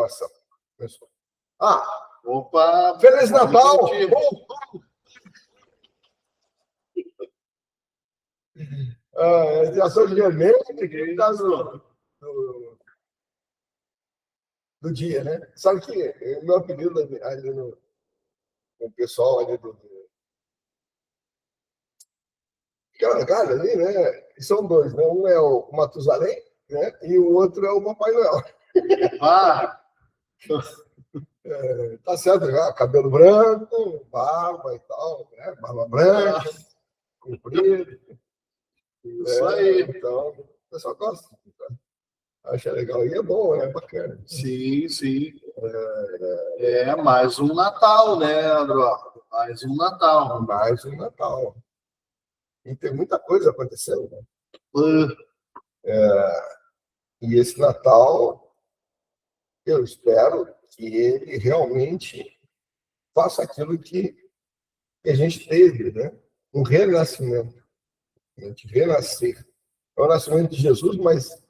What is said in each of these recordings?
gravação. Começou. Opa! Feliz Natal! Já sou de vermelho, por causa do dia, né? Sabe que o meu apelido ali no pessoal ali do cara ali, né? São dois, né? Um é o Matusalém, né? E o outro é o Papai Noel. Tá certo, já, cabelo branco, barba e tal, né? Barba branca, comprido. Isso aí. Então, o pessoal gosta. Acha legal. E é bom, é bacana. Sim, sim. Mais um Natal, né, André? Mais um Natal. Mais um Natal. E tem muita coisa acontecendo, né? E esse Natal, eu espero que ele realmente faça aquilo que a gente teve, né? Um renascimento. A gente renascer. É o nascimento de Jesus, mas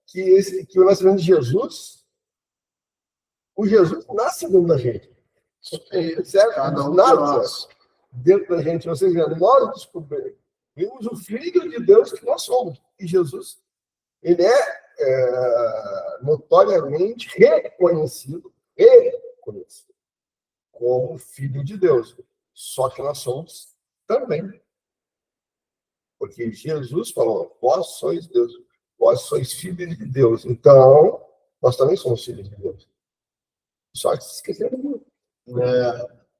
que o nascimento de Jesus, o Jesus nasce dentro da gente. Certo? Cada um de Nada nós. dentro da gente. Ou seja, nós descobrimos o Filho de Deus que nós somos. E Jesus, ele é notoriamente reconhecido como Filho de Deus. Só que nós somos também. Porque Jesus falou, vós sois Deus, vós sois filhos de Deus. Então, nós também somos filhos de Deus. Só que se esquecemos.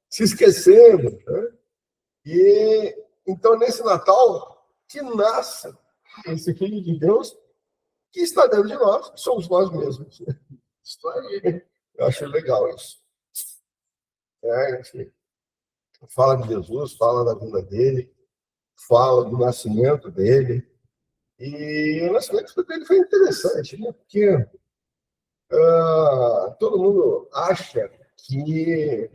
Se esquecemos. Né? E, então, nesse Natal, que nasce esse Filho de Deus que está dentro de nós, que somos nós mesmos. Isso aí. Eu acho legal isso. A gente fala de Jesus, fala da vida dele, fala do nascimento dele. E o nascimento dele foi interessante, né? Porque todo mundo acha que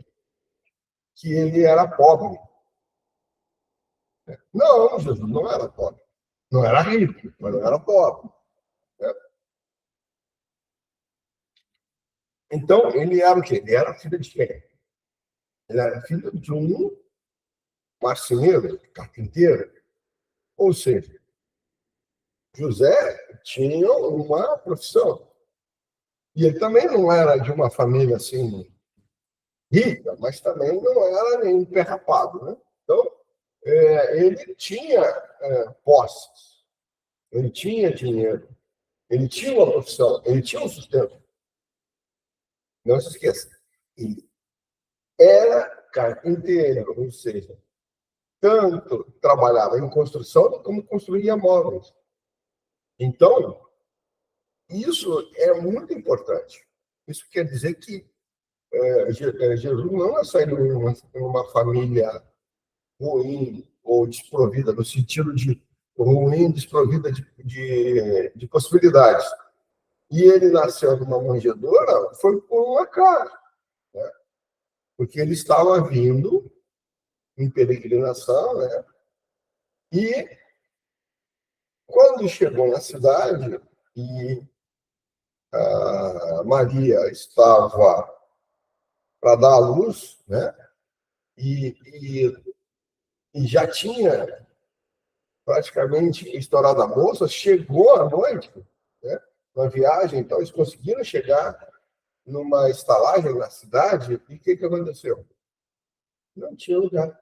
ele era pobre. Não, Jesus não era pobre. Não era rico, mas não era pobre. Né? Então, ele era o quê? Ele era filho de quem? Ele era filho de um marceneiro, carpinteiro. Ou seja, José tinha uma profissão. E ele também não era de uma família assim rica, mas também não era nem perrapado, né? Então, ele tinha posses, ele tinha dinheiro, ele tinha uma profissão, ele tinha um sustento. Não se esqueça. Ele era carpinteiro, ou seja, tanto trabalhava em construção como construía móveis. Então, isso é muito importante. Isso quer dizer que Jesus não nasceu em uma família ruim ou desprovida, no sentido de ruim, desprovida de possibilidades. E ele nasceu numa manjedoura, foi por um acaso, né? Porque ele estava vindo em peregrinação, né? E quando chegou na cidade e a Maria estava para dar à luz, né? E já tinha praticamente estourado a bolsa, chegou à noite, né? Na viagem, então eles conseguiram chegar numa estalagem na cidade, e o que aconteceu? Não tinha lugar. A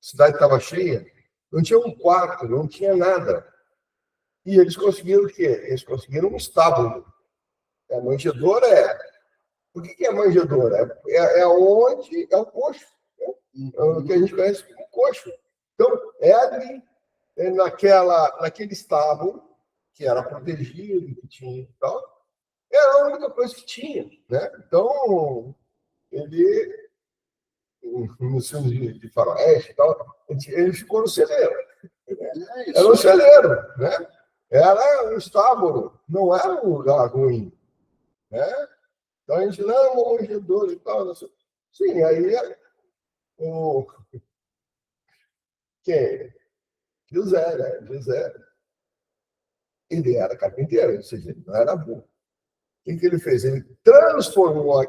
cidade estava cheia, não tinha um quarto, não tinha nada. E eles conseguiram o quê? Eles conseguiram um estábulo. A manjedoura O que é manjedoura? É onde é o coxo. Né? É o que a gente conhece como coxo. Então, é ali, naquele estábulo, que era protegido, que tinha e tal, era a única coisa que tinha. Né? Então, ele, no filme de faroeste e tal, ele ficou no celeiro. Era um celeiro, né? Era um estábulo, não era um lugar ruim. Né? Então a gente, não, uma manjedoura e tal. Sim, aí o. Quem? José, né? José. Ele era carpinteiro, ou seja, ele não era burro. que ele fez? Ele transformou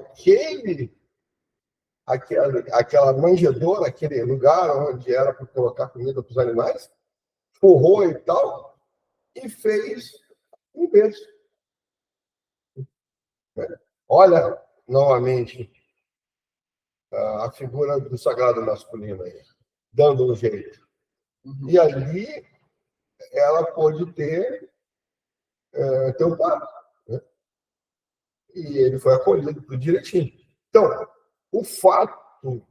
aquela manjedoura, aquele lugar onde era para colocar comida para os animais, forrou e tal, e fez um berço. Olha, novamente, a figura do sagrado masculino aí, dando um jeito. E ali ela pôde ter um par. Né? E ele foi acolhido tudo direitinho. Então, o fato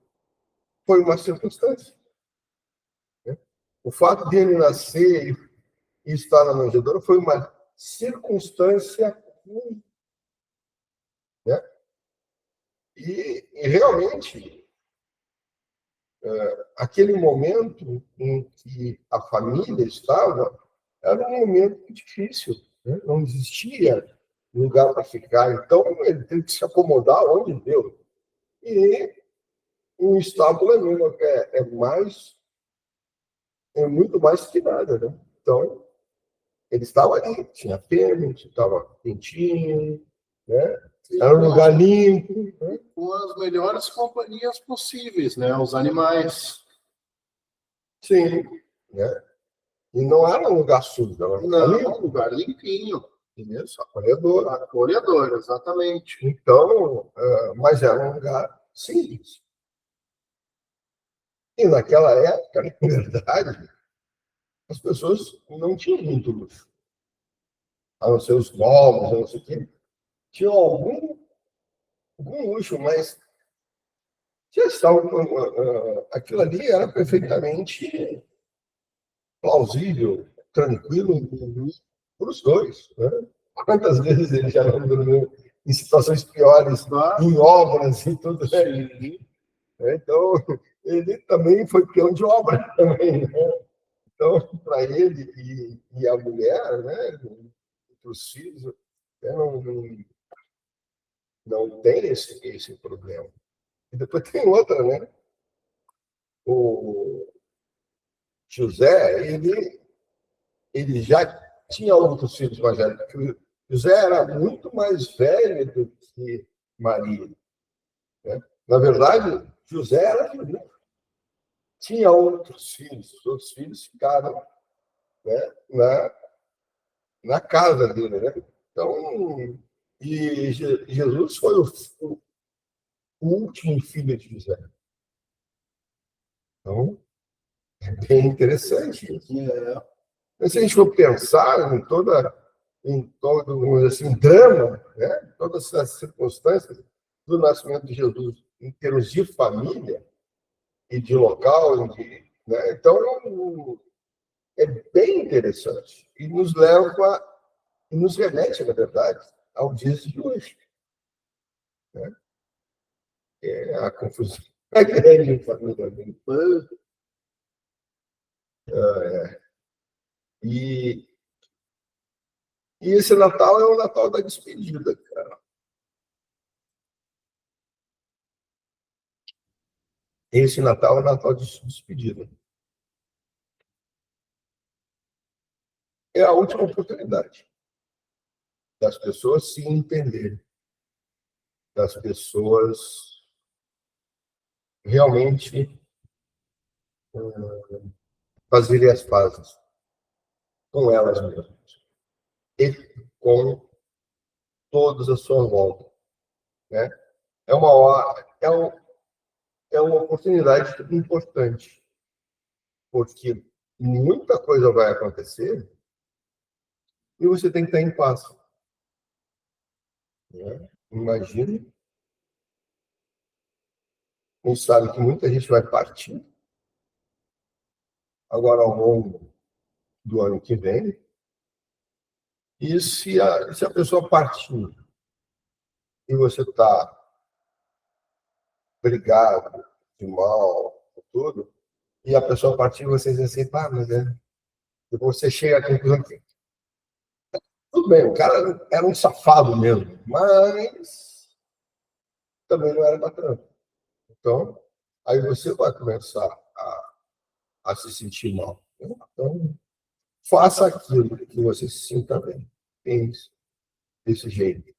foi uma circunstância. Né? O fato de ele nascer e estar na manjedoura foi uma circunstância ruim. Né? E realmente, aquele momento em que a família estava era um momento difícil. Né? Não existia lugar para ficar. Então, ele teve que se acomodar onde deu. E um estábulo é muito mais que nada. Né? Então, ele estava ali, tinha fêmea, estava quentinho, né? Era um lugar limpo. Né? Com as melhores companhias possíveis, né? Os animais. Sim. Né? E não era um lugar sujo, era um lugar limpinho. Isso, acolhedor. Acolhedor, exatamente. Então, mas era um lugar simples. E naquela época, na verdade, as pessoas não tinham muito luxo. A não ser os novos, a não sei o quê. Tinham algum luxo, mas já estavam, aquilo ali era perfeitamente plausível, tranquilo para os dois. Né? Quantas vezes ele já não dormiu em situações piores, em obras e tudo. Né? Então, ele também foi peão de obra também. Né? Então, para ele e a mulher, né, para os filhos, não tem esse problema. E depois tem outra, né? O José, ele já tinha outros filhos mais velhos, porque o José era muito mais velho do que Maria. Né? Na verdade, José era filho. Tinha outros filhos, os outros filhos ficaram, né, na casa dele. Né? Então, e Jesus foi o último filho de José. Então, é bem interessante isso. Se a gente for pensar em todo assim, drama, né? Todas as circunstâncias do nascimento de Jesus, em termos de família e de local, né? Então, é bem interessante. E nos remete, na verdade, ao dia de hoje. Né? A confusão é grande em família. E esse Natal é o Natal da despedida, cara. Esse Natal é o Natal de despedida. É a última oportunidade das pessoas se entenderem, das pessoas realmente fazerem as pazes com elas mesmas e com todas à sua volta. Né? É uma oportunidade importante, porque muita coisa vai acontecer e você tem que estar em paz. Né? Imagine, a gente sabe que muita gente vai partir agora ao longo do ano que vem, e se a pessoa partir e você está brigado, de mal, tudo, e a pessoa partir, você diz assim, pá, mas depois você chega à conclusão que tudo bem, o cara era um safado mesmo, mas também não era bacana. Então, aí você vai começar a se sentir mal. Então, faça aquilo que você se sinta bem. Pense desse jeito.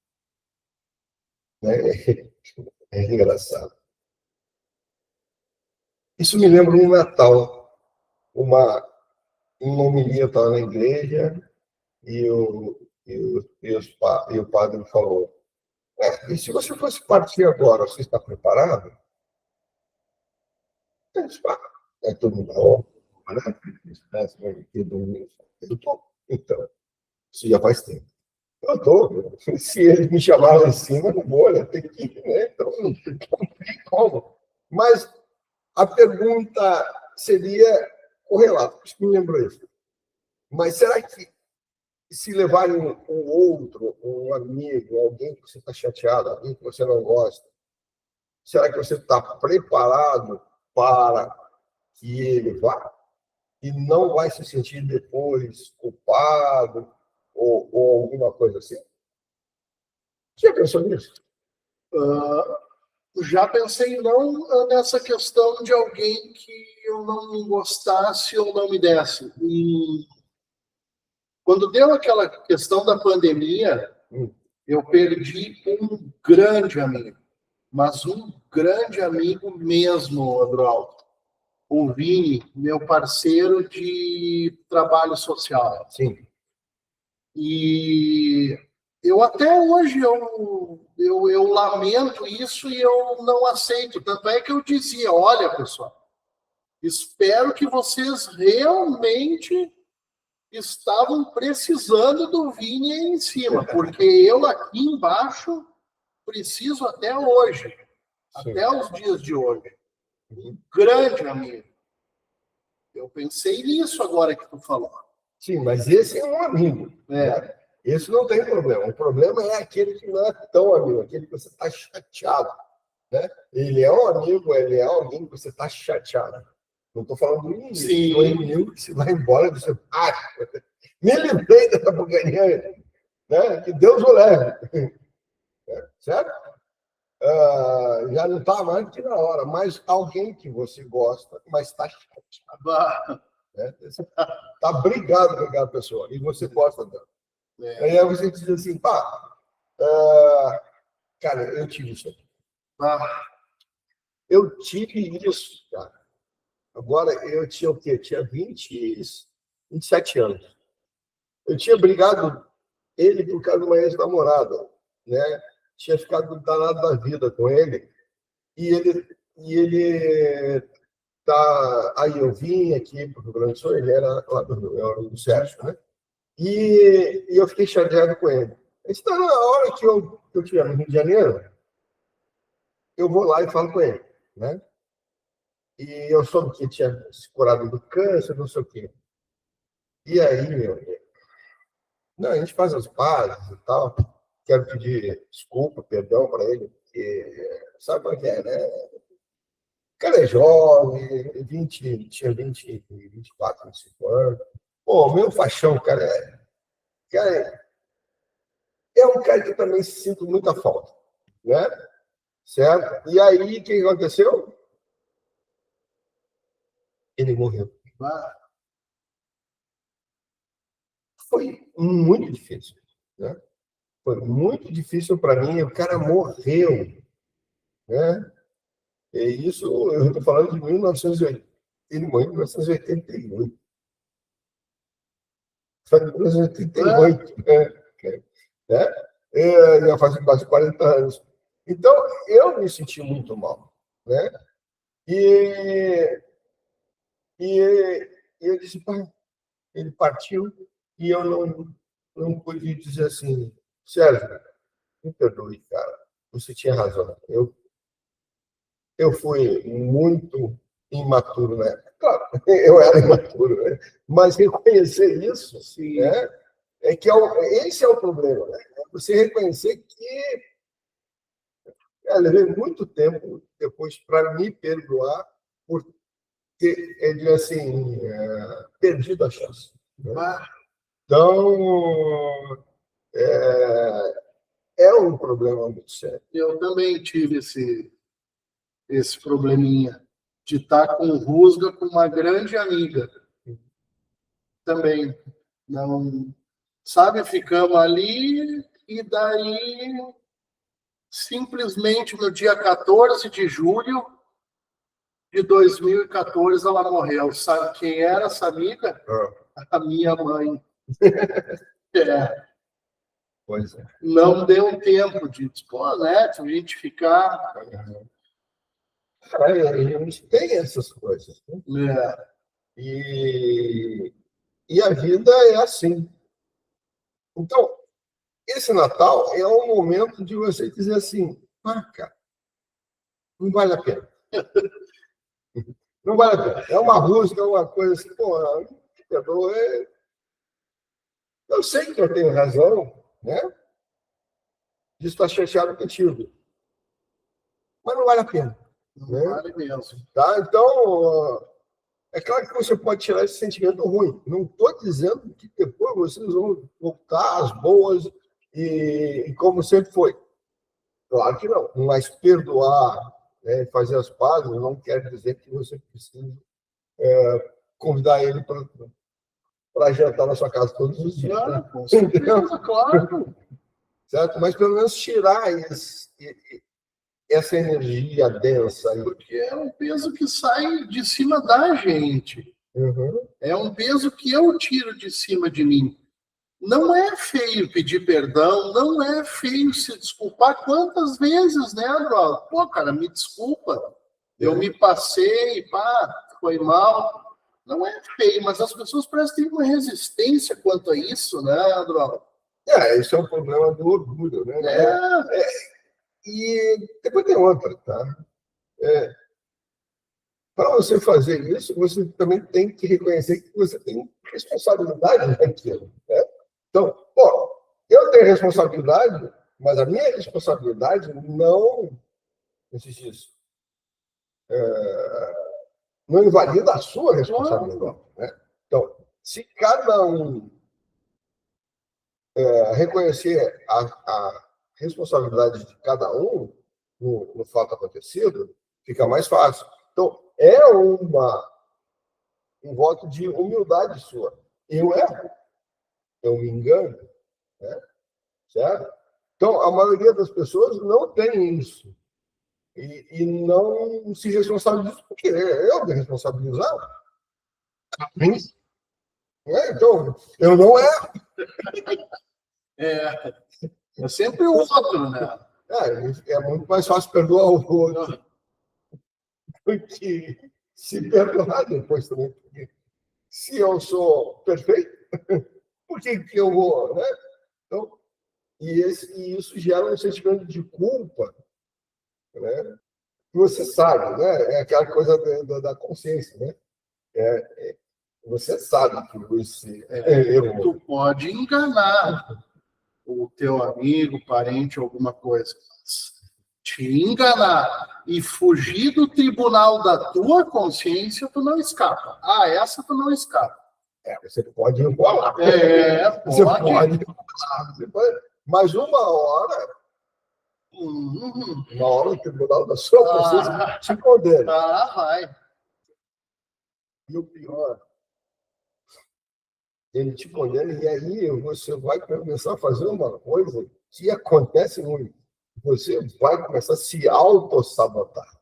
né? É engraçado. Isso me lembra um Natal, uma homilia, eu estava na igreja e o padre falou: e se você fosse partir agora, você está preparado? Eu disse: é todo mundo, né? Eu estou. Então, isso já faz tempo. Eu estou. Se eles me chamarem lá em cima, eu não vou, né? Tem que ir, né? Então, não tem como. Mas a pergunta seria correlato, por isso que me lembrou isso. Mas será que se levarem um outro, um amigo, alguém que você está chateado, alguém que você não gosta, será que você está preparado para que ele vá? E não vai se sentir depois culpado ou alguma coisa assim? Você já pensou nisso? Já pensei não nessa questão de alguém que eu não gostasse ou não me desse. E quando deu aquela questão da pandemia, eu perdi um grande amigo, mas um grande amigo mesmo, Adroaldo. O Vini, meu parceiro de trabalho social. Sim. E eu até hoje eu lamento isso e eu não aceito. Tanto é que eu dizia, olha, pessoal, espero que vocês realmente estavam precisando do Vini aí em cima, porque eu aqui embaixo preciso até hoje, Sim. até os dias de hoje. Um grande amigo. Eu pensei nisso agora que tu falou. Sim, mas esse é um amigo. Né? Esse não tem problema. O problema é aquele que não é tão amigo, aquele que você está chateado. Né? Ele é um amigo, ele é alguém que você está chateado. Não estou falando do inimigo. Sim. O inimigo que você vai embora e você. Me livrei dessa porcaria. Né? Que Deus o leve. Certo? Já não está mais do que na hora. Mas alguém que você gosta, mas está chateado. Né? Você está brigado com aquela pessoa e você gosta dela. Aí você diz assim, cara, eu tive isso aqui. Eu tive isso, cara. Agora, eu tinha o quê? Tinha 27 anos. Eu tinha brigado ele por causa de uma ex-namorada, né? Tinha ficado danado da vida com ele. E ele tá... Aí eu vim aqui para o Rio Grande do Sul, ele era lá do Sérgio, né? E eu fiquei chateado com ele. Ele na hora que eu estiver no Rio de Janeiro, eu vou lá e falo com ele, né? E eu soube que tinha se curado do câncer, não sei o quê. E aí, meu, não, a gente faz as pazes e tal. Quero pedir desculpa, perdão para ele, porque sabe o que é, né? O cara é jovem, tinha 20, 24, 25 anos. Pô, o meu paixão, cara, é um cara que também sinto muita falta, né? Certo? E aí, o que aconteceu? Ele morreu. Foi muito difícil, né? Foi muito difícil para mim. O cara morreu, né? E isso, eu estou falando de 1980. Ele morreu em 1988. Foi em 1988, né? Já faz quase 40 anos. Então, eu me senti muito mal, né? E, e eu disse, pai, ele partiu e eu não pude dizer assim, Sérgio, me perdoe, cara, você tinha razão. Eu fui muito imaturo na época. Claro, eu era imaturo, né? Mas reconhecer isso, né? Esse é o problema, né? Você reconhecer que levei muito tempo depois para me perdoar por ter, assim, perdido a chance. Né? Então, é um problema muito sério. Eu também tive esse probleminha de estar com rusga com uma grande amiga. Também. Não, sabe, ficamos ali e daí Simplesmente no dia 14 de julho de 2014 ela morreu. Sabe quem era essa amiga? A minha mãe. Pois é. Não deu tempo de a gente ficar. A gente tem essas coisas. Né? E a vida é assim. Então, esse Natal é um momento de você dizer assim, cara, não vale a pena. Não vale a pena. É uma música, é uma coisa assim, eu sei que eu tenho razão, né? De estar chateado contigo. Mas não vale a pena. Não vale mesmo. Tá? Então, é claro que você pode tirar esse sentimento ruim. Não estou dizendo que depois vocês vão voltar às boas e como sempre foi. Claro que não. Mas perdoar, né, fazer as pazes, não quer dizer que você precisa convidar ele para jantar na sua casa todos os dias. Claro, né? com certeza, claro. Certo? Mas pelo menos tirar essa energia densa. Porque é um peso que sai de cima da gente. Uhum. É um peso que eu tiro de cima de mim. Não é feio pedir perdão, não é feio se desculpar. Quantas vezes, né, Adroaldo? Pô, cara, me desculpa. Eu me passei, foi mal. Não é feio, mas as pessoas parecem que têm uma resistência quanto a isso, né, Adroaldo? Esse é um problema do orgulho, né? E depois tem outra, tá? Para você fazer isso, você também tem que reconhecer que você tem responsabilidade naquilo. Né? Então, eu tenho responsabilidade, mas a minha responsabilidade não existe isso. Não invalida a sua responsabilidade. Né? Então, se cada um reconhecer a responsabilidade de cada um no fato acontecido, fica mais fácil. Então, é um voto de humildade sua. Eu erro, eu me engano, né? Certo? Então, a maioria das pessoas não tem isso. E não se responsabiliza, porque eu me responsabilizar. Então, eu não erro. É sempre o outro, né? É muito mais fácil perdoar o outro do que se perdoar depois também. Porque se eu sou perfeito, por que eu vou, né? Então, e isso gera um sentimento de culpa, né? Você sabe, né? É aquela coisa da consciência, né? Você sabe que você errou. Tu pode enganar o teu amigo, parente, alguma coisa. Te enganar e fugir do tribunal da tua consciência, tu não escapa. Essa tu não escapa. Você pode enrolar. Você pode. Mas uma hora o tribunal da sua consciência te condena. Vai. E o pior, ele te condena e aí você vai começar a fazer uma coisa que acontece muito. Você vai começar a se auto-sabotar.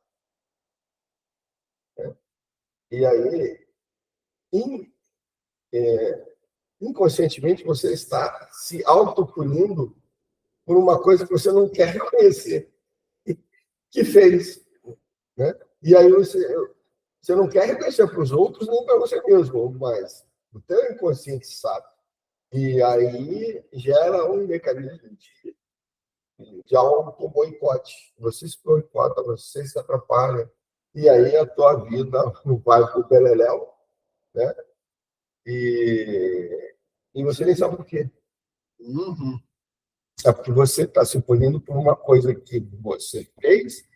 E aí, inconscientemente, você está se autopunindo por uma coisa que você não quer reconhecer que fez. Né? E aí você não quer reconhecer para os outros nem para você mesmo, mas o teu inconsciente sabe. E aí gera um mecanismo de auto-boicote. Você se boicota, você se atrapalha. E aí a tua vida vai para o beleléu, né? E você nem sabe por quê. É porque você está se punindo por uma coisa que você fez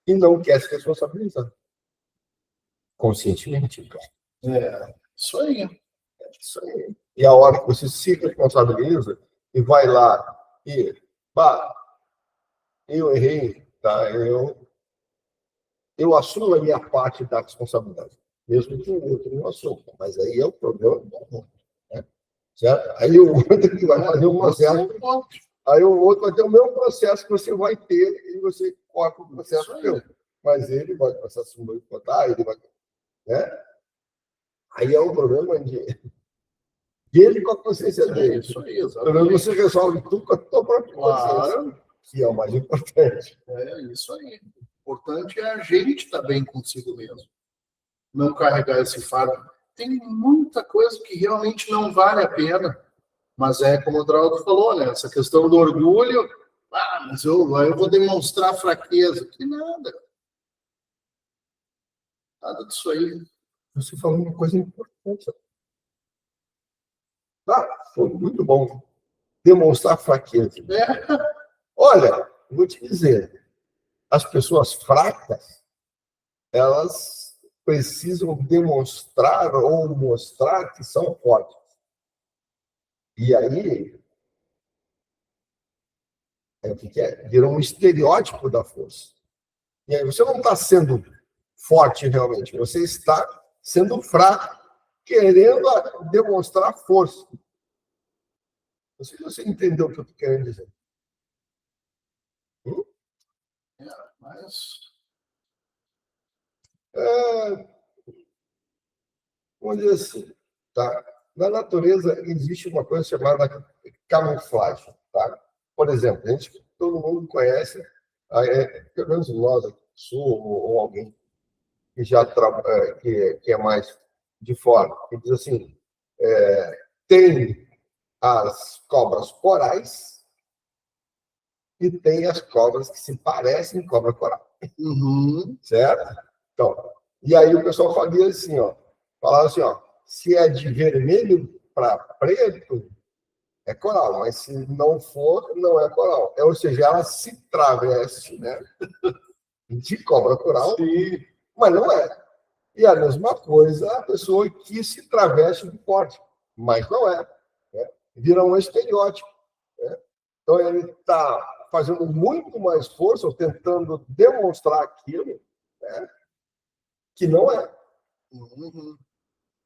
e não quer se responsabilizar. Conscientemente, então. Isso aí. Isso aí. E a hora que você se responsabiliza e vai lá e eu errei, tá? Eu assumo a minha parte da responsabilidade, mesmo que o outro não assuma, mas aí é o problema do outro, né? Certo? Aí o outro que vai fazer uma certa. Aí o outro vai ter o mesmo processo que você vai ter e você corta o processo teu. Mas ele vai passar a se boicotar, ele vai. Né? Aí é um problema dele com a consciência dele. Isso aí, Pelo menos você resolve tudo com a tua própria consciência, que é o mais importante. É isso aí. O importante é a gente estar bem consigo mesmo. Não carregar esse fardo. Tem muita coisa que realmente não vale a pena. Mas é como o Drauzio falou, né? Essa questão do orgulho. Ah, mas eu vou demonstrar fraqueza. Que nada. Nada disso aí. Você falou uma coisa importante. Foi muito bom demonstrar fraqueza. Olha, vou te dizer, as pessoas fracas, elas precisam demonstrar ou mostrar que são fortes. E aí, o que é? Virou um estereótipo da força. E aí você não está sendo forte realmente, você está sendo fraco, querendo demonstrar força. Não sei se você entendeu o que eu estou querendo dizer. Mas... vamos dizer assim, tá? Na natureza existe uma coisa chamada camuflagem, tá? Por exemplo, todo mundo conhece, pelo menos nós aqui do Sul, ou alguém que já que é mais de fora, que diz assim, tem as cobras corais e tem as cobras que se parecem cobra coral. Certo? Então, e aí o pessoal fazia assim, falava assim, se é de vermelho para preto, é coral, mas se não for, não é coral. Ou seja, ela se traveste, né, de cobra coral, Sim. Mas não é. E a mesma coisa a pessoa que se traveste de forte, mas não é. Né? Vira um estereótipo. Né? Então ele está fazendo muito mais força, ou tentando demonstrar aquilo, né, que não é.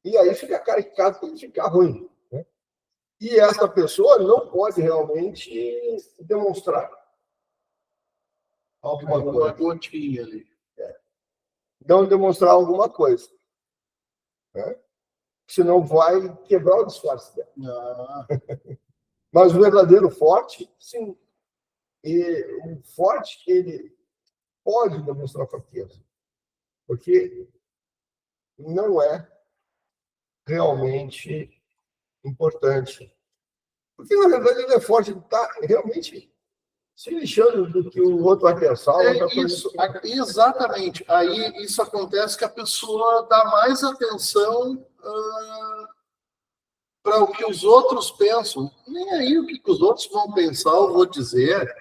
E aí fica caricato e fica ruim. Né? E essa pessoa não pode realmente demonstrar alguma coisa. Uma gotinha ali. Não demonstrar alguma coisa. Né? Senão vai quebrar o disfarce dela. Mas o verdadeiro forte, sim. E o forte, ele pode demonstrar fraqueza. Porque não é realmente importante. Porque, na verdade, ele é forte, ele está realmente se lixando do que o outro vai pensar. Exatamente. Aí isso acontece que a pessoa dá mais atenção para o que os outros pensam. Nem aí o que os outros vão pensar, eu vou dizer.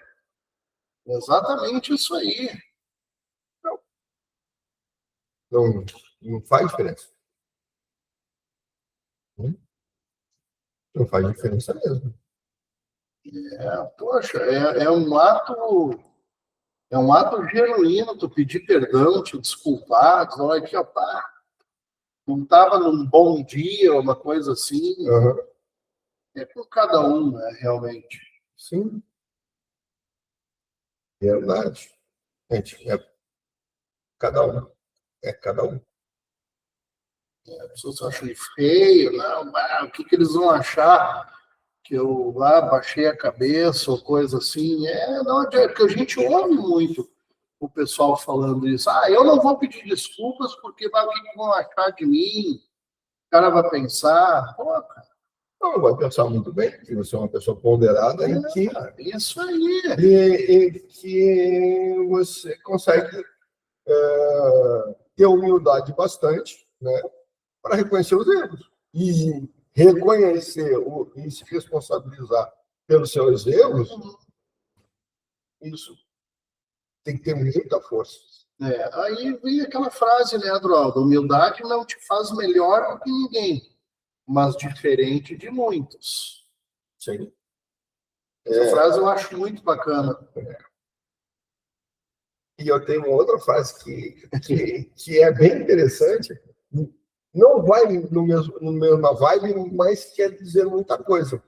Exatamente isso aí. Não faz diferença. Não faz diferença mesmo. Poxa, é um ato genuíno tu pedir perdão, te desculpar, dizer, olha aqui, não estava num bom dia, uma coisa assim. É por cada um, né, realmente. Sim. Verdade. Gente, cada um. É cada um. As pessoas acham feio, não, o que eles vão achar? Que eu baixei a cabeça ou coisa assim. Não adianta, porque a gente ouve muito o pessoal falando isso. Eu não vou pedir desculpas porque o que vão achar de mim? O cara vai pensar. Não, vai pensar muito bem, que você é uma pessoa ponderada isso aí. E que você consegue ter humildade bastante, né, para reconhecer os erros. E reconhecer e se responsabilizar pelos seus erros, isso tem que ter muita força. Aí vem aquela frase, né, Adroaldo? Humildade não te faz melhor do que ninguém, mas diferente de muitos. Sim. Essa frase eu acho muito bacana. E eu tenho uma outra frase que é bem interessante. Não vai no mesma vibe, mas quer dizer muita coisa.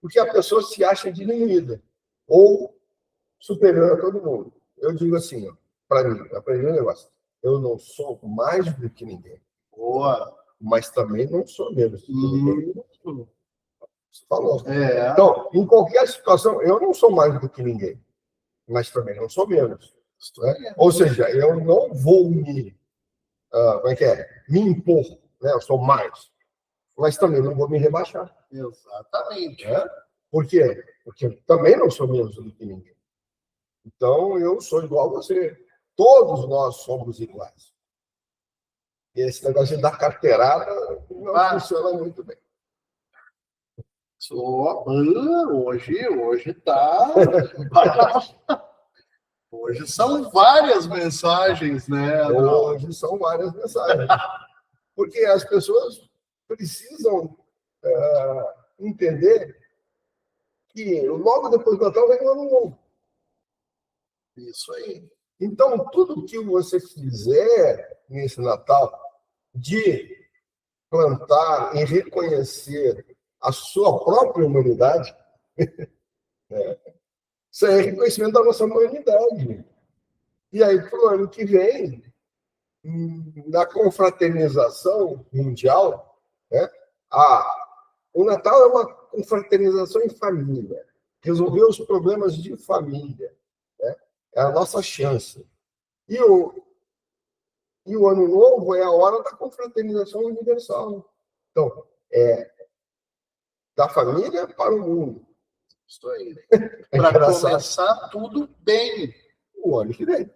Porque a pessoa se acha diminuída. ou superior a todo mundo. Eu digo assim, para mim, aprendi um negócio. Eu não sou mais do que ninguém. Boa. Mas também não sou menos do que ninguém. Você falou. É. Então, em qualquer situação, eu não sou mais do que ninguém, mas também não sou menos. Né? Ou seja, eu não vou como é que é? Me impor, né? Eu sou mais, mas também não vou me rebaixar. Exatamente. Né? Por quê? Porque eu também não sou menos do que ninguém. Então, eu sou igual a você. Todos nós somos iguais. E esse negócio de dar carteirada não funciona muito bem. Hoje tá. Hoje são várias mensagens, né? Hoje são várias mensagens. Porque as pessoas precisam entender que logo depois do Natal vem o Ano Novo. Isso aí. Então, tudo que você fizer nesse Natal de plantar e reconhecer a sua própria humanidade, né? Isso é reconhecimento da nossa humanidade. E aí, para o ano que vem, na confraternização mundial, né? O Natal é uma confraternização em família. Resolver os problemas de família. Né? É a nossa chance. E o Ano Novo é a hora da confraternização universal. Então, da família para o mundo. Isso aí. Para começar tudo bem. O ano que vem.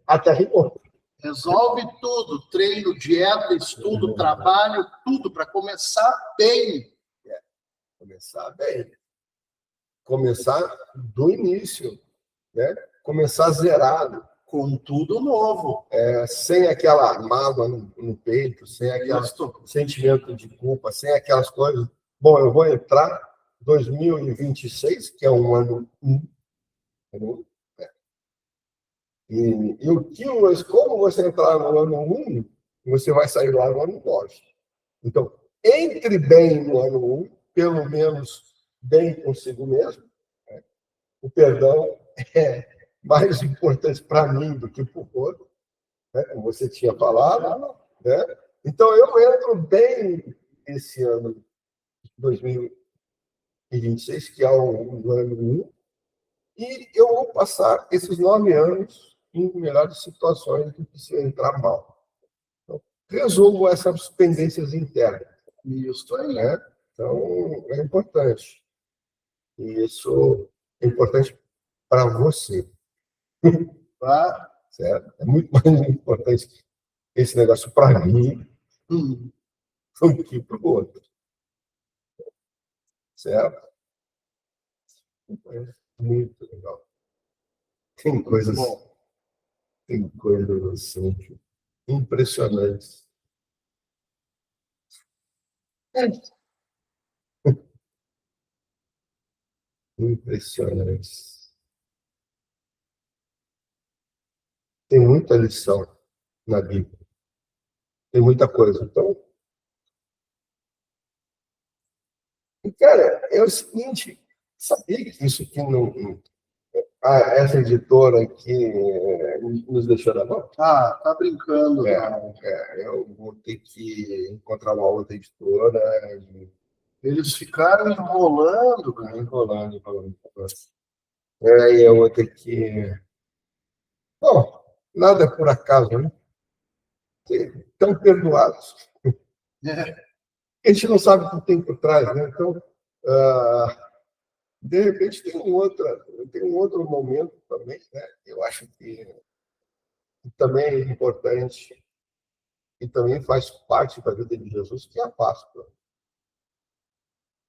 Até rimou. Resolve tudo, treino, dieta, estudo, trabalho, tudo para começar bem. Começar bem. Começar do início, né? Começar zerado. Com tudo novo. Sem aquela mágoa no peito, sem aquele sentimento de culpa, sem aquelas coisas. Bom, eu vou entrar 2026, que é um ano 1. Como você entrar no ano 1, você vai sair lá no ano 9. Então, entre bem no ano 1, pelo menos bem consigo mesmo. Né? O perdão é mais importante para mim do que para o outro, né? Como você tinha falado. Né? Então, eu entro bem esse ano de 2026, que é o ano 1, e eu vou passar esses 9 anos em melhores situações do que se eu entrar mal. Então, resolvo essas pendências internas. Isso aí. Né? Então, é importante. E isso é importante para você. Tá? Certo? É muito mais importante esse negócio para mim do que para o outro. Certo? É muito legal. Tem coisas assim, impressionantes. Impressionantes. Tem muita lição na Bíblia. Tem muita coisa. Então, cara, é o seguinte, sabia que isso aqui não. Essa editora aqui nos deixou na mão? Tá brincando. Eu vou ter que encontrar uma outra editora. Eles ficaram enrolando, cara. Enrolando. Aí eu vou ter que. Bom, nada é por acaso, né? Estão perdoados. A gente não sabe o que tem por trás, né? Então, de repente, tem um outro momento também, né? Eu acho que também é importante e também faz parte da vida de Jesus, que é a Páscoa.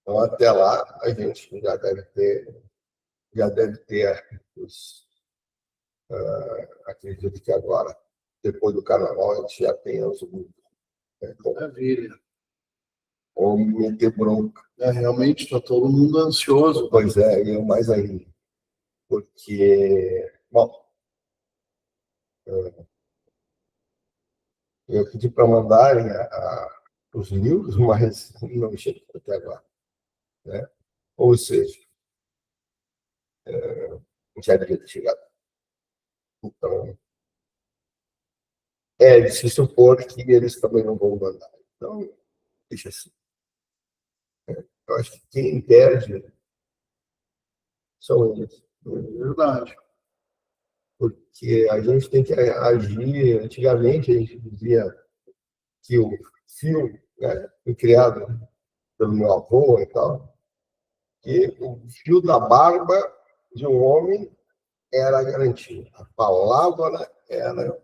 Então, até lá, a gente já deve ter acredito que agora, depois do Carnaval, a gente já tem os Maravilha. ou meter bronca. Realmente está todo mundo ansioso. Pois é, eu mais ainda. Porque, bom, eu pedi para mandarem os livros, mas não chegou até agora. Né? Ou seja, já devia ter chegado. Então, é de se supor que eles também não vão mandar. Então, deixa assim. Eu acho que quem perde são eles. Verdade. Porque a gente tem que agir. Antigamente, a gente dizia que o fio, né, foi criado pelo meu avô e tal, que o fio da barba de um homem era garantido. A palavra era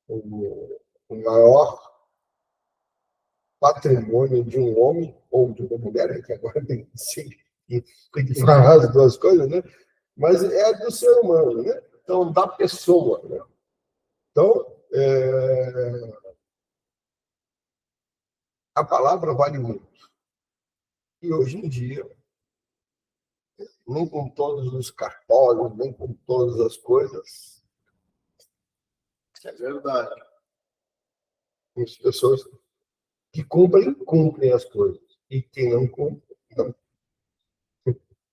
o maior patrimônio de um homem ou de uma mulher, que agora tem que falar as duas coisas, né? Mas é do ser humano, né? Então, da pessoa, né? Então, a palavra vale muito. E hoje em dia, nem com todos os cartórios, nem com todas as coisas, É verdade. as pessoas que cumprem as coisas. E quem não cumpre, não.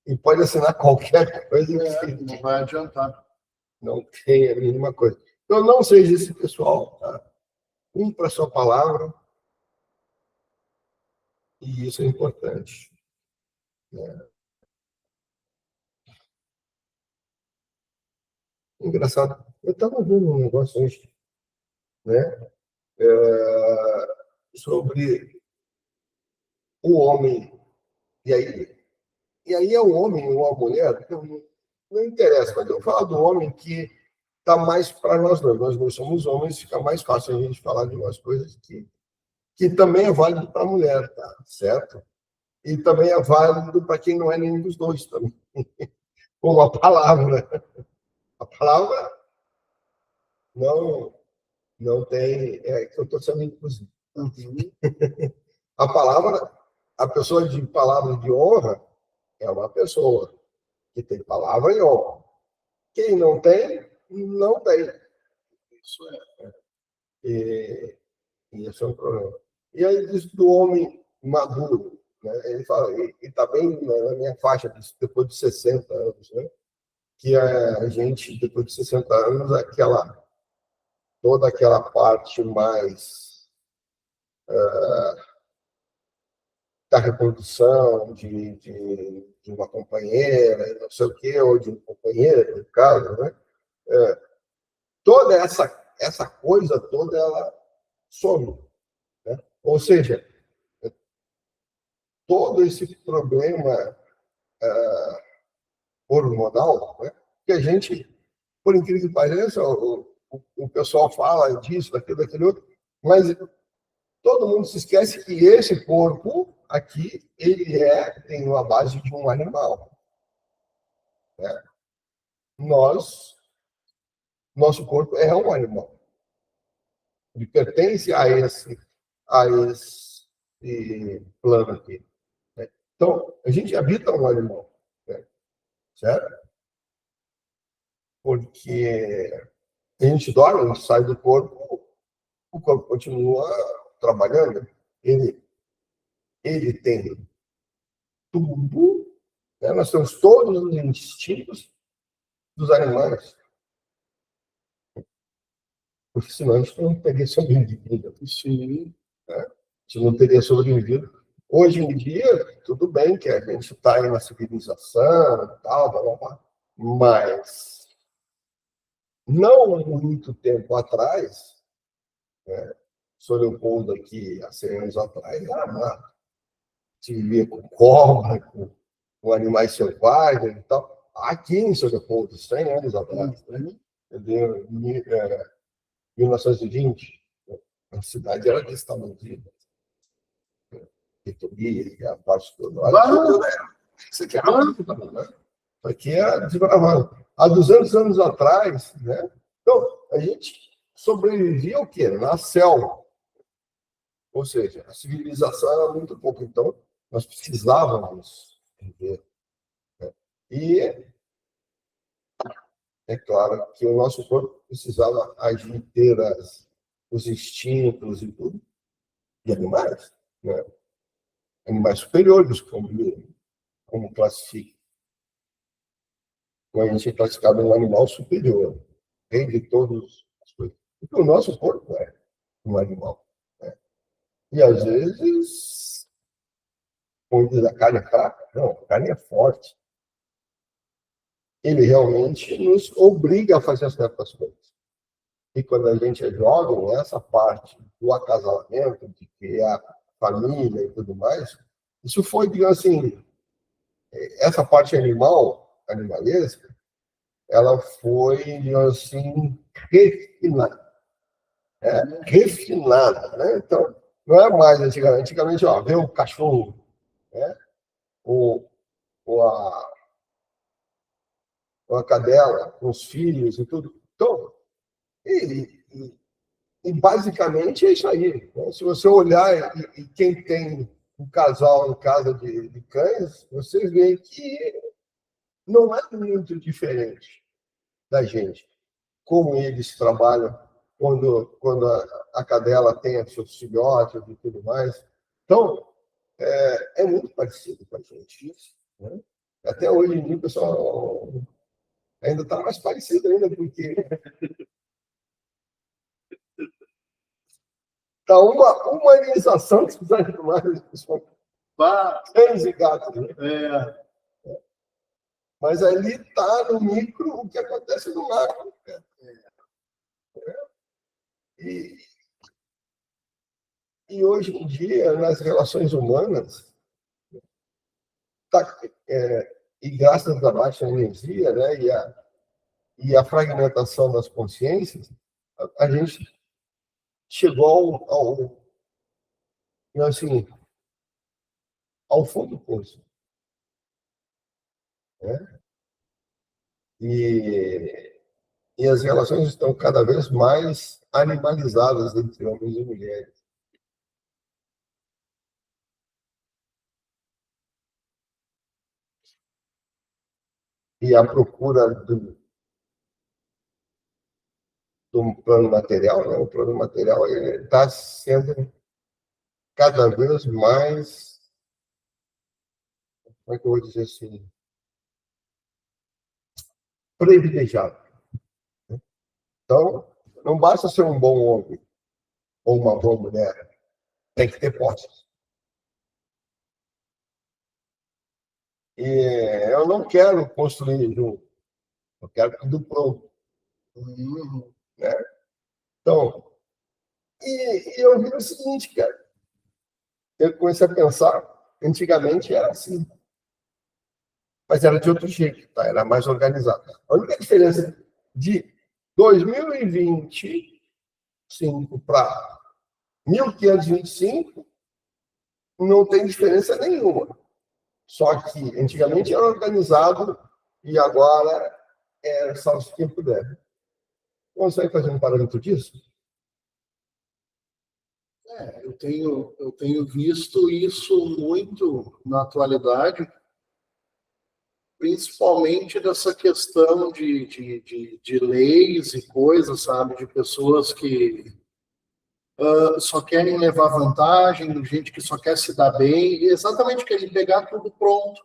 E pode assinar qualquer coisa Não vai adiantar. não tem a mínima coisa. Então, não seja esse pessoal, tá? Cumpra a sua palavra, e isso é importante. Né? Engraçado, eu estava vendo um negócio hoje, né? Sobre o homem. E aí é o homem ou a mulher, não interessa, mas eu falo do homem que está mais para nós dois. Nós não somos homens, fica mais fácil a gente falar de umas coisas que também é válido para a mulher, tá? Certo? E também é válido para quem não é nenhum dos dois também. Como a palavra. A palavra não, não tem. É que eu estou sendo inclusivo. A palavra, a pessoa de palavra de honra é uma pessoa que tem palavra e honra. Quem não tem, não tem. Isso é. E esse é um problema. E aí diz do homem maduro. Né? Ele fala, e está bem na minha faixa, depois de 60 anos, né? Que a gente, depois de 60 anos, toda aquela parte mais da reprodução de uma companheira, não sei o quê, ou de um companheiro, no caso, né? Toda essa coisa toda, ela some. Né? Ou seja, todo esse problema hormonal, né? Que a gente, por incrível que pareça, o pessoal fala disso, daquele outro, mas todo mundo se esquece que esse corpo aqui, ele tem uma base de um animal. Né? Nosso corpo é um animal. Ele pertence a esse plano aqui. Né? Então, a gente habita um animal. Né? Certo? Porque a gente dorme, sai do corpo, o corpo continua trabalhando. Ele tem tudo. Né? Nós temos todos os instintos dos animais. Porque senão a gente não teria sobrevivido. Sim. Né? A gente não teria sobrevivido. Hoje em dia, tudo bem que a gente está aí na civilização e tal, blá, blá, blá, mas não muito tempo atrás, né, sou Leopoldo aqui, há 100 anos atrás, era mato. Se vivia com cobra, com animais selvagens e tal. Aqui em São Leopoldo, 100 anos atrás, né? Entendeu? 1920, a cidade era desse tamanho. Reitoria, a parte toda. Isso aqui era muito também, né? Isso aqui era desbravado. Há 200 anos atrás, né? Então, a gente sobrevivia o quê? Na selva. Ou seja, a civilização era muito pouco. Então, nós precisávamos viver. Né? E é claro que o nosso corpo precisava agir, ter os instintos e tudo, de animais. Né? Animais superiores, como classifica. a gente é classificado um animal superior, rei de todas as coisas. Porque o nosso corpo é um animal. Né? E, às vezes, como diz, a carne é fraca. Não, a carne é forte. Ele realmente nos obriga a fazer certas coisas. E quando a gente é jovem, essa parte do acasalamento, de criar família e tudo mais, isso foi, digamos assim, essa parte animalesca, ela foi, digamos assim, refinada. Refinada, né? Então, não é mais antigamente. Antigamente, ó, ver o cachorro, né? ou, ou, a, ou a cadela, com os filhos e tudo. Então, e basicamente é isso aí. Né? Se você olhar e quem tem um casal em casa de cães, você vê que não é muito diferente da gente. Como eles trabalham quando a cadela tem os seus filhotes e tudo mais. Então, é muito parecido com a gente. Né? Até hoje em dia, o pessoal ainda está mais parecido ainda, porque está uma humanização dos animais, cães e gatos. Né? Mas ali está no micro o que acontece no macro. Né? E hoje em dia, nas relações humanas, e graças à baixa energia, né, e a fragmentação das consciências, a gente chegou assim, ao fundo do poço. Né? E as relações estão cada vez mais animalizadas entre homens e mulheres. E a procura do plano material, né? O plano material está sendo cada vez mais, como é que eu vou dizer assim, privilegiado. Então, não basta ser um bom homem ou uma boa mulher, tem que ter posses. E eu não quero construir junto, eu quero tudo pronto. Né? Então, eu vi o seguinte, cara, eu comecei a pensar, antigamente era assim, mas era de outro jeito, tá? Era mais organizado. A única diferença de 2025 para 1525 não tem diferença nenhuma. Só que antigamente era organizado e agora é só os que puder. Consegue fazer um parâmetro disso? Eu tenho visto isso muito na atualidade, principalmente dessa questão de leis e coisas, sabe? De pessoas que só querem levar vantagem, gente que só quer se dar bem, e exatamente querem pegar tudo pronto.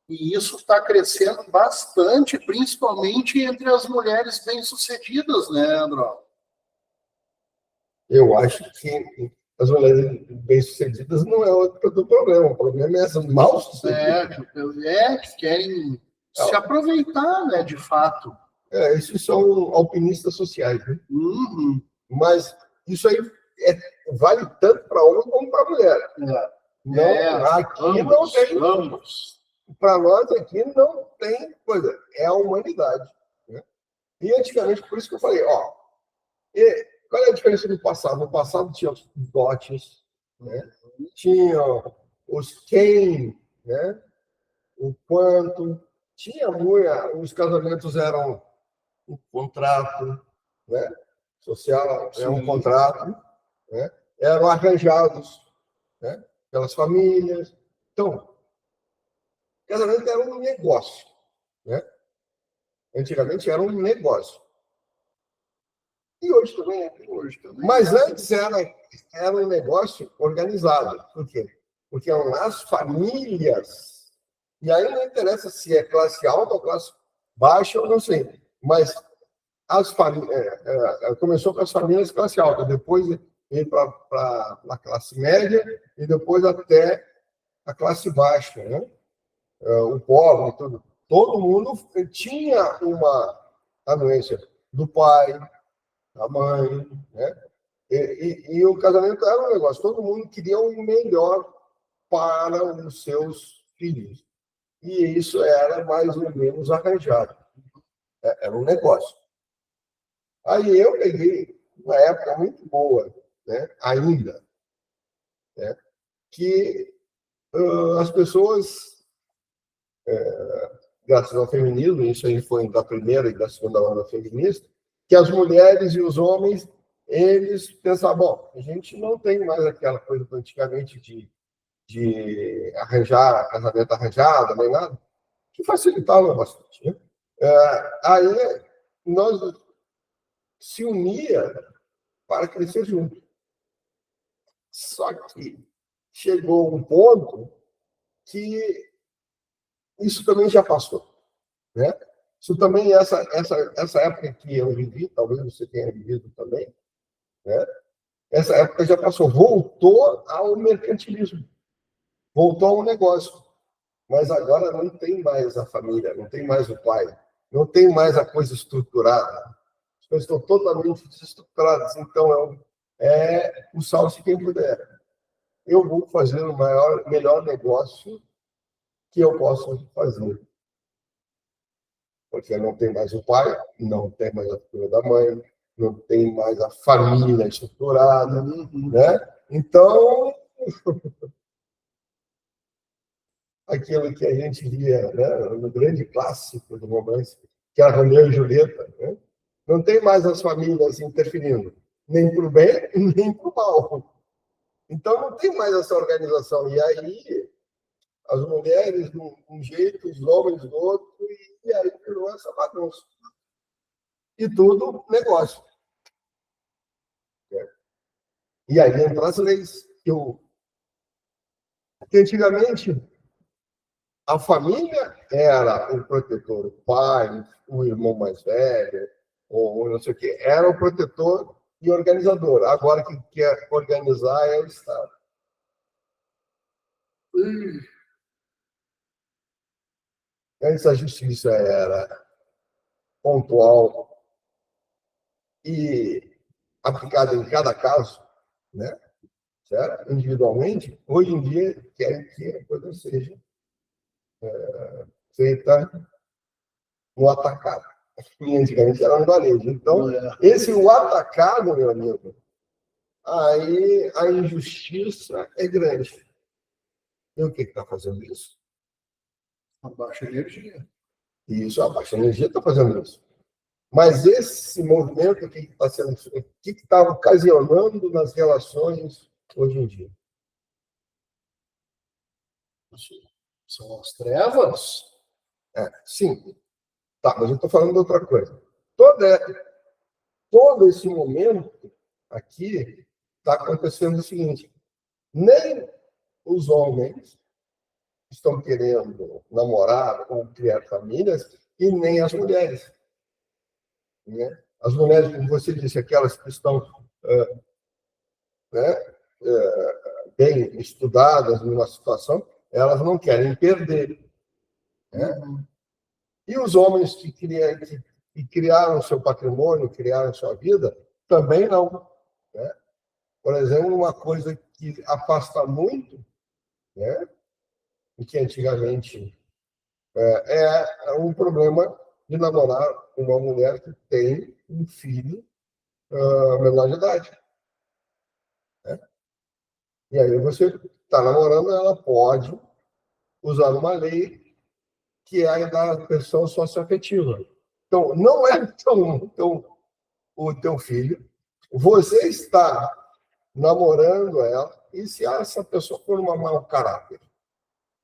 E isso está crescendo bastante, principalmente entre as mulheres bem-sucedidas, né, André? Eu acho que as mulheres bem-sucedidas não é o problema. O problema é as mal-sucedidas. Que querem se aproveitar, né, de fato. Esses são alpinistas sociais. Né? Uhum. Mas isso aí vale tanto para homem como para mulher. Não, aqui ambos, não tem. Ambos. Para nós aqui não tem coisa. É a humanidade. Né? E antigamente, por isso que eu falei, qual é a diferença do passado? No passado tinha os dotes, né? Tinha os quem, né? O quanto. Tinha os casamentos eram um contrato, né? Social, é um contrato, né? Eram arranjados, né? Pelas famílias. Então, casamento era um negócio, né? Antigamente era um negócio. E hoje também é. Mas antes era um negócio organizado. Por quê? Porque eram as famílias. E aí não interessa se é classe alta ou classe baixa, eu não sei. Mas começou com as famílias classe alta, depois veio para a classe média e depois até a classe baixa, né? O pobre, tudo. Todo mundo tinha uma anuência do pai, da mãe, né? E o casamento era um negócio, todo mundo queria o melhor para os seus filhos. E isso era mais ou menos arranjado. Era um negócio. Aí eu peguei uma época muito boa, né? Ainda, né? Que as pessoas, graças ao feminismo, isso aí foi da primeira e da segunda onda feminista, que as mulheres e os homens, eles pensavam, bom, a gente não tem mais aquela coisa antigamente de arranjar casamento arranjado, nem nada, que facilitava bastante. Né? Aí nós se unia para crescer junto. Só que chegou um ponto que isso também já passou. Né? Isso também, essa época que eu vivi, talvez você tenha vivido também, né? Essa época já passou, voltou ao mercantilismo, voltou ao negócio. Mas agora não tem mais a família, não tem mais o pai, não tem mais a coisa estruturada. As coisas estão totalmente desestruturadas. Então, o salve quem puder. Eu vou fazer o melhor negócio que eu possa fazer. Porque não tem mais o pai, não tem mais a figura da mãe, não tem mais a família estruturada, né? Então, aquilo que a gente via, né, no grande clássico do romance, que é Romeu e Julieta, né? Não tem mais as famílias interferindo, nem para o bem, nem para o mal. Então, não tem mais essa organização. E aí, as mulheres de um jeito, os homens do outro, e aí virou essa bagunça. E tudo negócio. E aí entram as leis. Que antigamente, a família era o protetor, o pai, o irmão mais velho, ou não sei o quê, era o protetor e organizador. Agora, quem quer organizar é o Estado. Antes a justiça era pontual e aplicada em cada caso, né? Certo? Individualmente, hoje em dia querem que a coisa seja feita no atacado. E antigamente era no varejo. Então, esse o atacado, meu amigo, aí a injustiça é grande. E o que está fazendo isso? A baixa energia. Isso, a baixa energia está fazendo isso. Mas esse movimento, o que está sendo, o que está ocasionando nas relações hoje em dia? São as trevas? Sim. Tá, mas eu estou falando de outra coisa. Todo esse momento aqui está acontecendo o seguinte: nem os homens estão querendo namorar ou criar famílias e nem as mulheres. Né? As mulheres, como você disse, aquelas que estão bem estudadas numa situação, elas não querem perder. Né? E os homens que criaram seu patrimônio, criaram sua vida, também não. Né? Por exemplo, uma coisa que afasta muito, né? E que antigamente é um problema de namorar uma mulher que tem um filho menor de idade. Né? E aí você está namorando, ela pode usar uma lei que é a da pensão socioafetiva. Então, não é o teu filho, você está namorando ela, e se essa pessoa for uma mau caráter,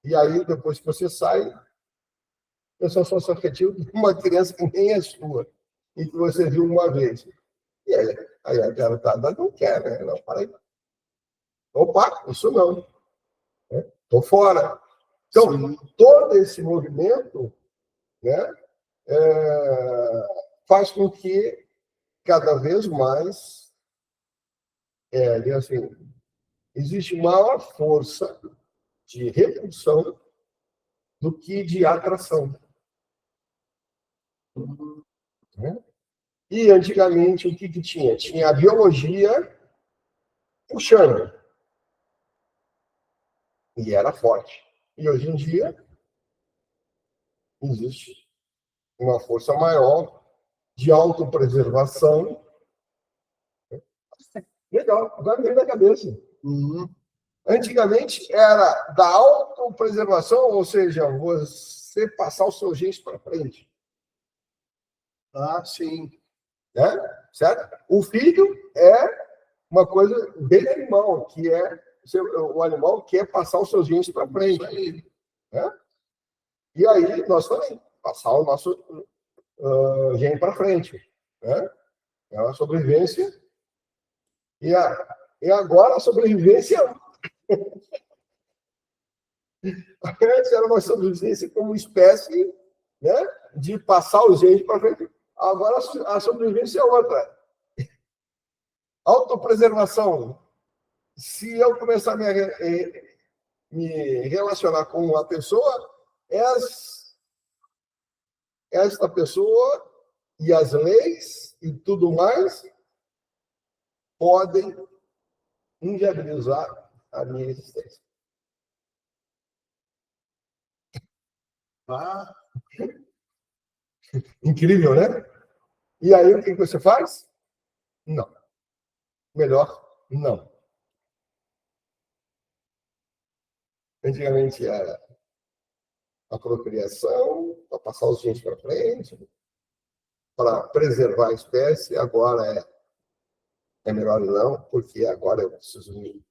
e aí depois que você sai, pensão socioafetiva de uma criança que nem é sua, e que você viu uma vez. E aí a garotada não quer, né? Não, para aí. Opa, isso não. Estou fora. Então, todo esse movimento, né, faz com que cada vez mais assim, existe maior força de repulsão do que de atração. Né? E antigamente o que tinha? Tinha a biologia puxando. E era forte. E hoje em dia existe uma força maior de autopreservação. Legal, agora me vem na cabeça. Antigamente era da autopreservação, ou seja, você passar os seus genes para frente. Ah, sim. Né? Certo? O filho é uma coisa bem animal, que é o animal quer passar os seus genes para frente. Né? E aí nós também, passar o nosso gene para frente. Né? É uma sobrevivência. E agora a sobrevivência antes era uma sobrevivência como espécie, né, de passar os genes para frente. Agora a sobrevivência é outra. Autopreservação. Se eu começar a me relacionar com uma pessoa, esta pessoa e as leis e tudo mais podem inviabilizar a minha existência. Ah, incrível, né? E aí, o que você faz? Não. Melhor, não. Antigamente era a procriação, para passar os genes para frente, para preservar a espécie. Agora é melhor não, porque agora eu preciso me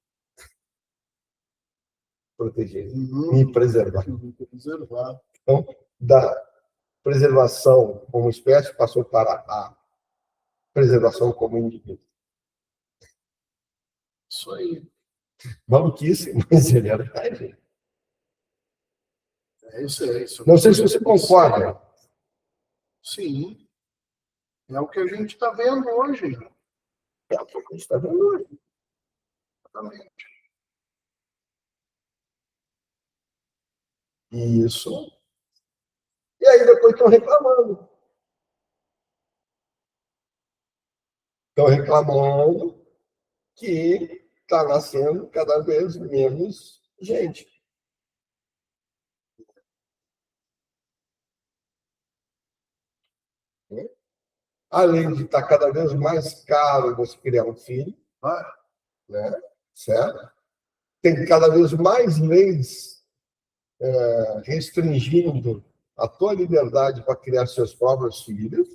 proteger, me preservar. Então, da preservação como espécie passou para a preservação como indivíduo. Isso aí. Maluquice, mas é verdade. É isso aí. Não sei se você concorda. Sim. É o que a gente está vendo hoje. É o que a gente está vendo hoje. Exatamente. Isso. E aí depois estão reclamando. Estão reclamando que está nascendo cada vez menos gente. Além de estar cada vez mais caro você criar um filho, né? Certo? Tem cada vez mais leis restringindo a tua liberdade para criar seus próprios filhos,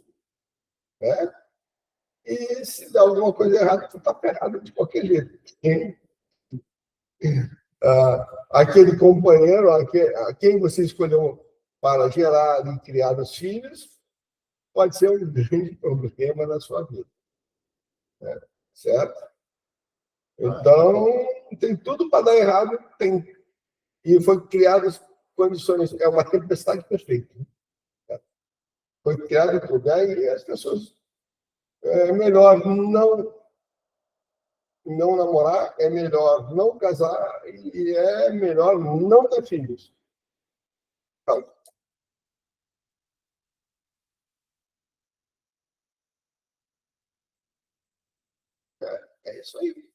né? E se der alguma coisa errada, tu está ferrado de qualquer jeito. Aquele companheiro a quem você escolheu para gerar e criar os filhos pode ser um grande problema na sua vida. Né? Certo? Então, tem tudo para dar errado. E foi criadas condições. É uma tempestade perfeita. Né? Foi criado tudo. Aí as pessoas. É melhor não namorar, é melhor não casar e é melhor não ter filhos. Então, é isso aí.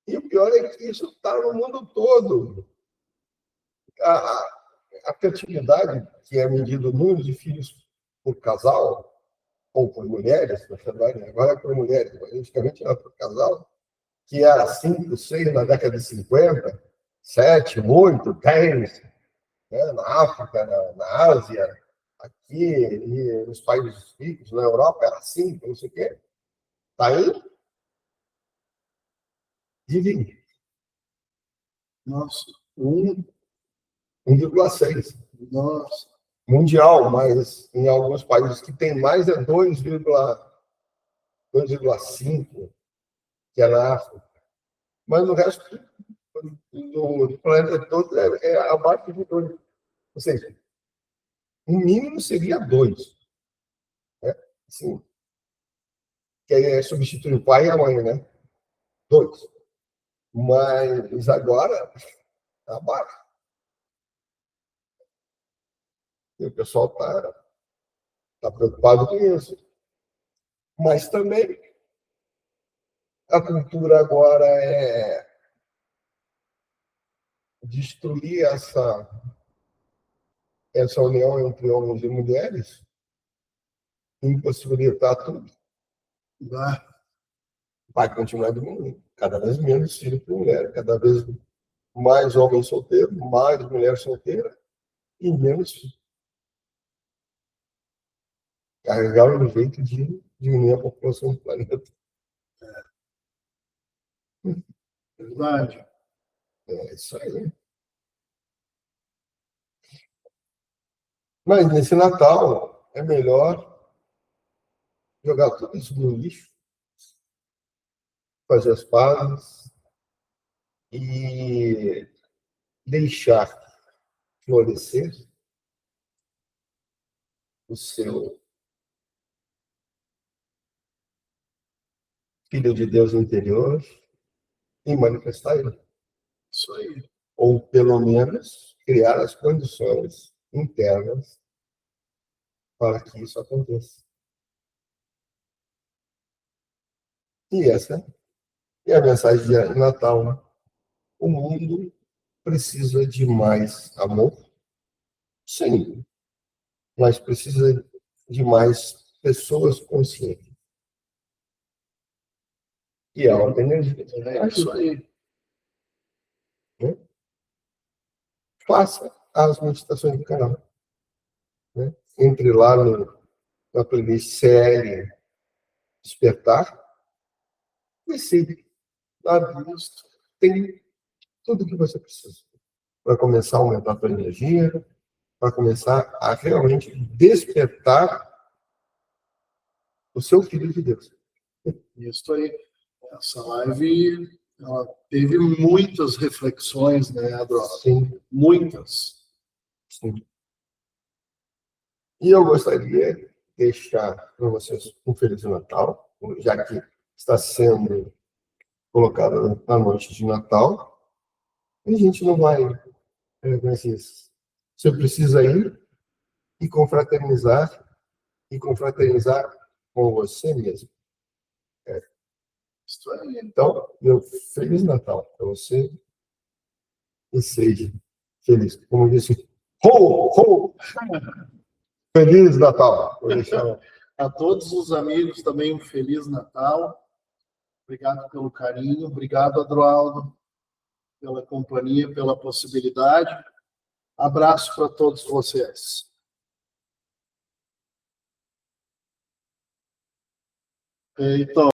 E o pior é que isso está no mundo todo. A fertilidade, que é medido o número de filhos por casal, ou por mulheres, na verdade, agora é por mulheres, mas antigamente era por casal, que era 5, 6 na década de 50, 7, 8, 10, né? Na África, na Ásia, aqui e nos países ricos, na Europa era 5, não sei o quê. Está aí? Divide. Nossa. 1,6. Nossa. Mundial, mas em alguns países que tem mais é 2,5, que é na África. Mas no resto, do planeta todo é abaixo de 2. Ou seja, o mínimo seria 2. Né? Assim, que é substituir o pai e a mãe, né? 2. Mas agora, está abaixo. E o pessoal está preocupado com isso. Mas também a cultura agora é destruir essa união entre homens e mulheres, impossibilitar tudo. Vai continuar diminuindo. Cada vez menos filho por mulher, cada vez mais homens solteiros, mais mulheres solteiras e menos filhos. Carregar um jeito de diminuir a população do planeta. Verdade. É isso aí. Mas nesse Natal é melhor jogar tudo isso no lixo, fazer as pazes e deixar florescer o seu Filho de Deus interior e manifestar ele. Isso aí. Ou, pelo menos, criar as condições internas para que isso aconteça. E essa é a mensagem de Natal. Né? O mundo precisa de mais amor, sim, mas precisa de mais pessoas conscientes. E alta energia. É isso aí. Né? Faça as meditações do canal. Né? Entre lá na playlist CL Despertar. E sim, lá visto, tem tudo que você precisa para começar a aumentar a sua energia, para começar a realmente despertar o seu Filho de Deus. Isso aí. Essa live ela teve muitas reflexões, né, Adroaldo? Sim. Muitas. Sim. E eu gostaria de deixar para vocês um Feliz Natal, já que está sendo colocada na noite de Natal. E a gente não vai, como é que diz? Você precisa ir e confraternizar com você mesmo. Isso aí. Então, meu Feliz Natal para você e seja feliz. Como disse, ho, ho! Feliz Natal! Vou deixar... A todos os amigos também um Feliz Natal. Obrigado pelo carinho. Obrigado, Adroaldo, pela companhia, pela possibilidade. Abraço para todos vocês. Então,